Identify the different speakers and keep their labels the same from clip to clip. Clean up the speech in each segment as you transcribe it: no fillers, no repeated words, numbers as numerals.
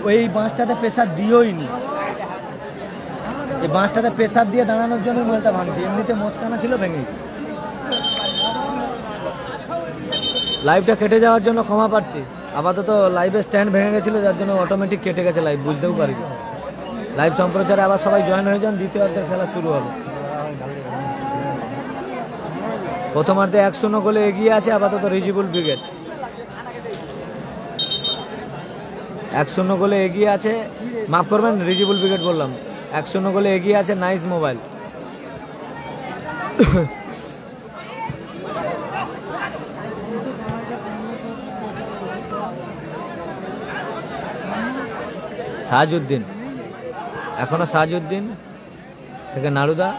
Speaker 1: ওই বাঁশটাতে প্রেসার দিওই নি, এই বাঁশটাতে প্রেসার দিয়ে দাঁড়ানোর জন্য বলটা ভাঙছে, এমনিতে মোচকানা ছিল ভেঙে। লাইভটা কেটে যাওয়ার জন্য ক্ষমা প্রার্থী। আপাতত লাইভের স্ট্যান্ড ভেঙে গেছিলো, যার জন্য অটোমেটিক কেটে গেছে লাইভ, বুঝতেও পারি। লাইভ সম্প্রচারে আবার সবাই জয়েন হয়ে যান, দ্বিতীয়ার্ধের খেলা শুরু হবে। প্রথমার্ধে 1-0 গোলে এগিয়ে আছে আপাতত রিজিবুল ব্রিগেড। 1-0 গোলে এগিয়ে আছে, মাফ করবেন রিজিবুল ব্রিগেড বললাম, 1-0 গোলে এগিয়ে আছে নাইস মোবাইল। সাহাজউদ্দিন, এখনো সাহাজউদ্দিন থেকে নাড়ুদা,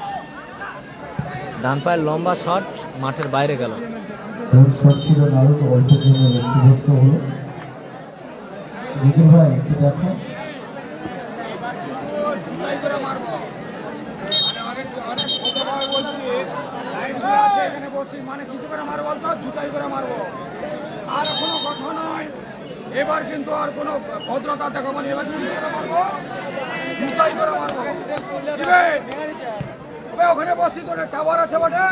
Speaker 1: ডান পায়ের লম্বা শট মাঠের বাইরে গেল।
Speaker 2: এবার কিন্তু আর কোনো ভদ্রতা দেখাবো না, এবার জুতাই করে মারবো। ওখানে বসছি, তোর টাওয়ার আছে বটে।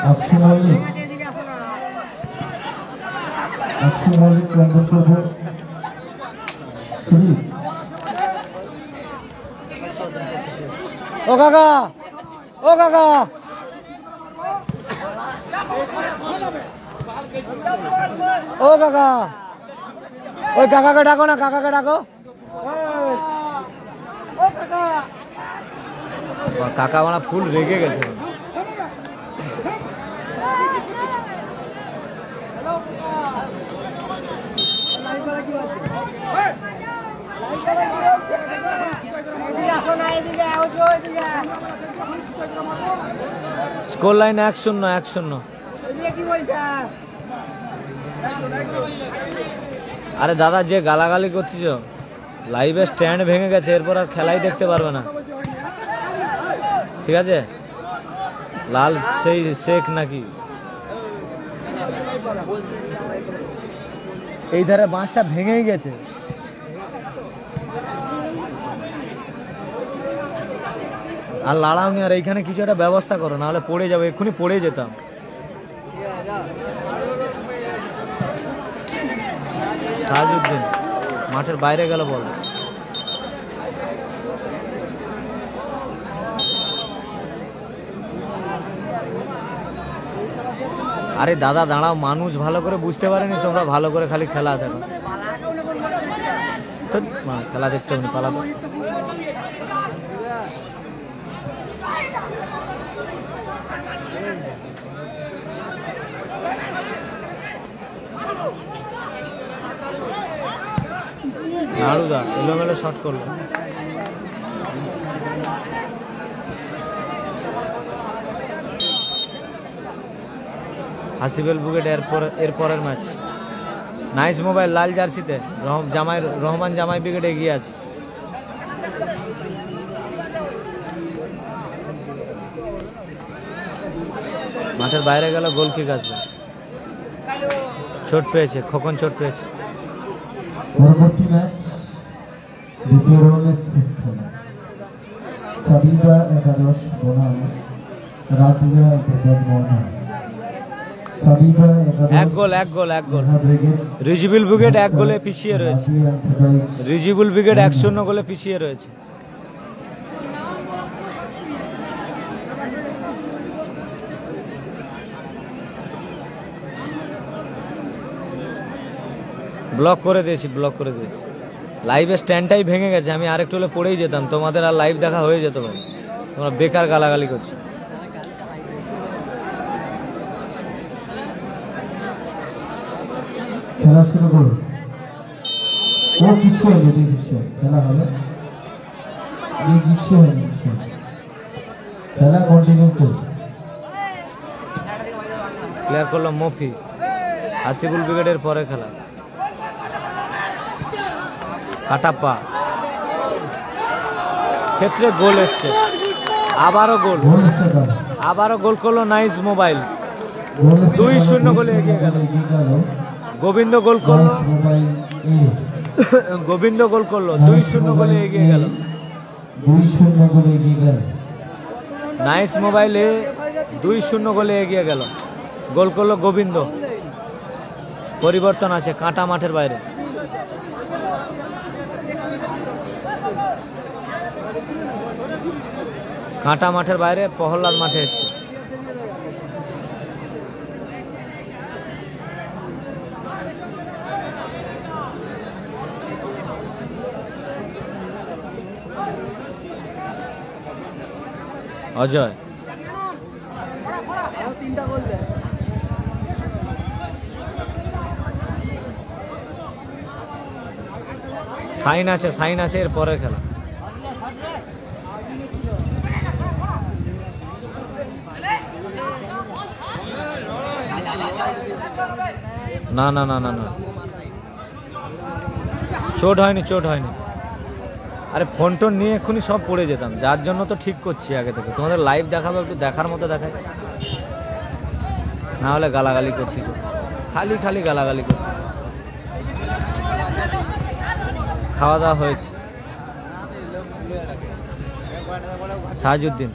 Speaker 1: ও কাকা, ও কাকা, ও কাকা, ওই কাকাকে ডাকো না, কাকাকে ডাকো। কাকা মারা ফুল রেগে গেছে। Score line 1-0। আরে দাদা, যে গালাগালি করছিস, লাইভে স্ট্যান্ড ভেঙে গেছে, এরপর আর খেলাই দেখতে পারবে না, ঠিক আছে? লাল সেই শেখ নাকি? এই ধারে বাঁশটা ভেঙেই গেছে। আর লাড়াওনি, আর এইখানে কিছু একটা ব্যবস্থা করো, নাহলে পড়ে যাবো, এক্ষুনি পড়ে যেতাম। সাহাজউদ্দিন মাঠের বাইরে গেল বল। আরে দাদা দাঁড়াও, মানুষ ভালো করে বুঝতে পারেনি, তোমরা ভালো করে খালি খেলা দেখো। খেলা দেখতে হবে, পালাতো। নাড়ুদা এলোমেলো শট করলো। হাসিবেল ব্রিগেড এরপরের ম্যাচ। নাইস মোবাইল লাল জার্সিতে রহমান জামাই ব্রিগেড এগিয়ে আছে। মাঠের বাইরে গেল, গোল কিক আসবে। চোট পেয়েছে খোকন, চোট পেয়েছে।
Speaker 3: পরবর্তী ম্যাচ দ্বিতীয় রাউন্ডের শেষ খেলা, সাবিবা 11 বনাম রাজিয়া বনাম।
Speaker 1: এক গোল রিজিবুল ব্রিগেড 1 গোলে পিছিয়ে রয়েছে। রিজিবুল ব্রিগেড 1-0 গোলে পিছিয়ে রয়েছে। ব্লক করে দিয়েছি। লাইভে স্ট্যান্ডটাই ভেঙে গেছে, আমি আরেকটু হলে পড়েই যেতাম, তোমাদের আর লাইভ দেখা হয়ে যেত ভাই। তোমরা বেকার গালাগালি করছো।
Speaker 3: খেলা শুরু করো। খেলা হবে, খেলা কন্টিনিউ করো।
Speaker 1: ক্লিয়ার করলো মফি। হাসিবুল ব্রিগেডের পরে খেলা। কাটাপ্পা ক্ষেত্রে গোল এসছে, আবারও গোল করলো নাইস মোবাইল। 2-0 গোলে এগিয়ে গেল। গোবিন্দ গোল করলো। গোবিন্দ গোল করলো, 2-0 গোলে এগিয়ে গেল।
Speaker 3: 2-0 গোলে এগিয়ে গেল।
Speaker 1: নাইস মোবাইলে 2-0 গোলে এগিয়ে গেল। গোল করলো গোবিন্দ। পরিবর্তন আছে, কাঁটা মাঠের বাইরে। কাঁটা মাঠের বাইরে, প্রহ্লাদ মাঠে এসছে। অজয় সাইন আছে এর পরের খেলা। না না না না না, চোট হয়নি। আরে ফোন টোন নিয়ে এক্ষুনি সব পড়ে যেতাম, যার জন্য তো ঠিক করছি আগে থেকে। তোমাদের লাইভ দেখাবো, একটু দেখার মতো দেখাই, না হলে গালাগালি করতে খালি গালাগালি করতে। খাওয়া দাওয়া হয়েছে। সাহাজউদ্দিন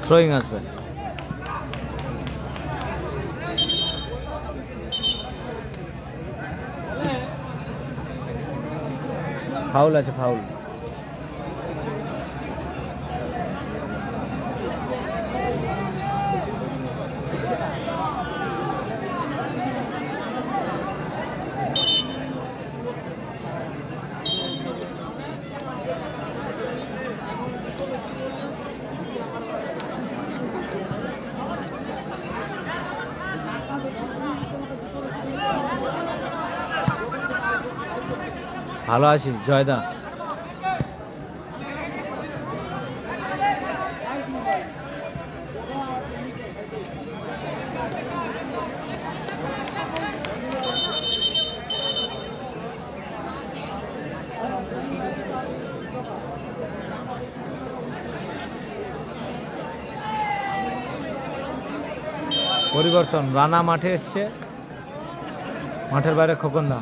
Speaker 1: থ্রোয়িং আসবে। ফাউল আছে, ফাউল। ভালো আছি জয়দা। পরিবর্তন, রানা মাঠে এসছে, মাঠের বাইরে খোকনদা।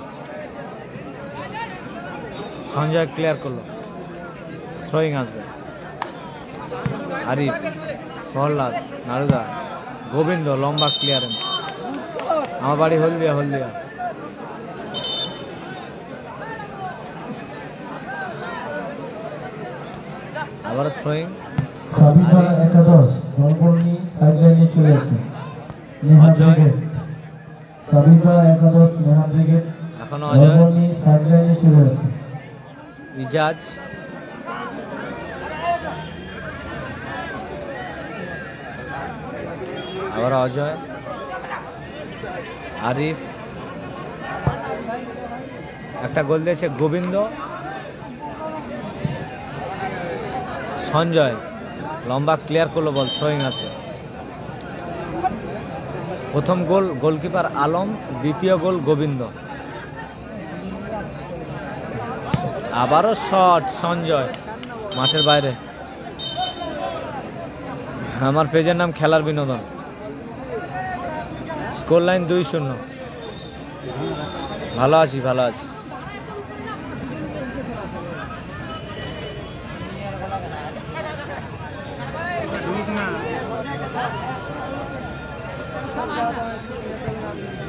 Speaker 1: সঞ্জয় ক্লিয়ার করলো, থ্রোয়িং আসবে। আরিফ, প্রহ্লাদ, নারুদা, গোবিন্দ, লম্বা ক্লিয়ারেন্স। আমার বাড়ি হলদিয়া। আবার থ্রোয়িং।
Speaker 3: সাবিনা একাদশ দলবর্ণী সাইডলাইনে চলে আসে। নেহা ব্রিগেড, সাবিনা একাদশ নেহা ব্রিগেড
Speaker 1: এখনো অজয়।
Speaker 3: দলবর্ণী সাইডলাইনে চলে আসে।
Speaker 1: ইজাজ, আবার অজয়, আরিফ। একটা গোল দিয়েছে গোবিন্দ। সঞ্জয় লম্বা ক্লিয়ার করলো, বল থ্রোয়িং আছে। প্রথম গোল গোলকিপার আলম, দ্বিতীয় গোল গোবিন্দ। আবারও শট সঞ্জয়, মাঠের বাইরে। আমার পেজের নাম খেলার বিনোদন। Score line 2-0। ভালো আছি।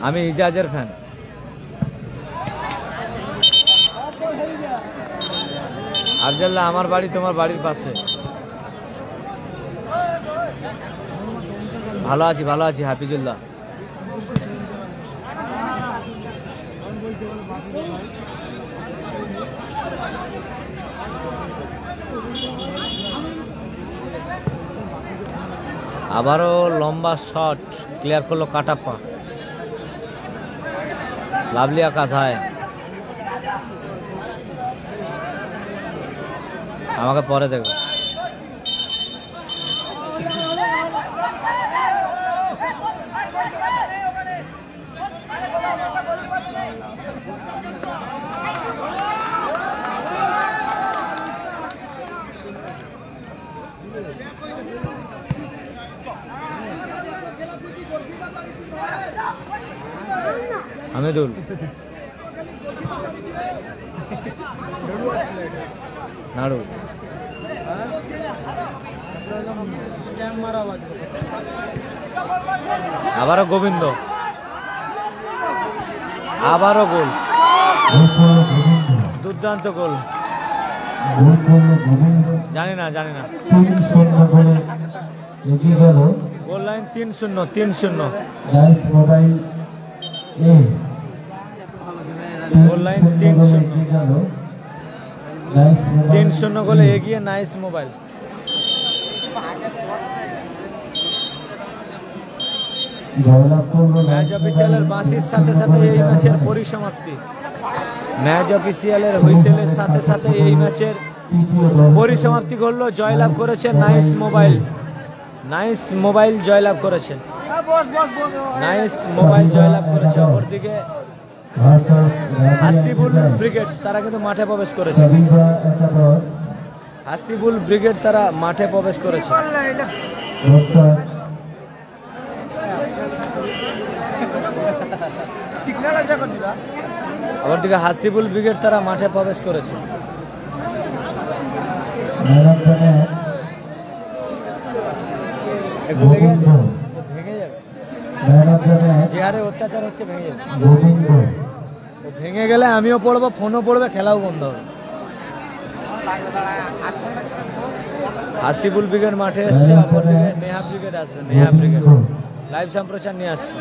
Speaker 1: আমি ইজাজের ফ্যান। আফজাল্লাহ, আমার বাড়ি তোমার বাড়ির পাশে। ভালো আছি হাফিজুল্লাহ। আবারও লম্বা শট ক্লিয়ার করলো কাটাপ্পা। লাভলি আকাশ, হায় আমাকে পরে দেখো। হামিদুল, নাড়ু, আবারও গোবিন্দ, আবারও গোল,
Speaker 3: গোল করলো গোবিন্দ।
Speaker 1: দুর্দান্ত গোল।
Speaker 3: গোল করলো গোবিন্দ।
Speaker 1: জানি না
Speaker 3: 3-0 গোলে এগিয়ে গেল
Speaker 1: গোল লাইন 3-0।
Speaker 3: ডাইস মোবাইল এ।
Speaker 1: গোল লাইন
Speaker 3: 3-0 গোলে এগিয়ে গেল ডাইস মোবাইল
Speaker 1: 3-0 গোলে এগিয়ে নাইস মোবাইল।
Speaker 3: জয়লাভ করলো
Speaker 1: ম্যাচ অফিসিয়ালের বাঁশির সাথে সাথে এই ম্যাচের পরিসমাপ্তি। ম্যাচ অফিসিয়ালের হুইসেলের সাথে সাথে এই ম্যাচের পরিসমাপ্তি ঘটল। জয়লাভ করেছে নাইস মোবাইল। নাইস মোবাইল জয়লাভ করেছে। নাইস মোবাইল জয়লাভ করেছে। অপরদিকে হাসিবুল ব্রিগেড তারা কিন্তু মাঠে প্রবেশ করেছে। হাসিবুল ব্রিগেড তারা মাঠে প্রবেশ করেছে। অপরদিকে হাসিবুল ব্রিগেড তারা মাঠে প্রবেশ করেছে। ভেঙে যাবে, যে হারে অত্যাচার হচ্ছে ভেঙে যাবে। ভেঙে গেলে আমিও পড়বো, ফোনও পড়বে, খেলাও বন্ধ হবে। হাসিবুল ব্রিগেড মাঠে এসছে, অপরদিকে নেহা ব্রিগেড আসবে। নেহা ব্রিগেড লাইভ সম্প্রচার নিয়ে আসছে।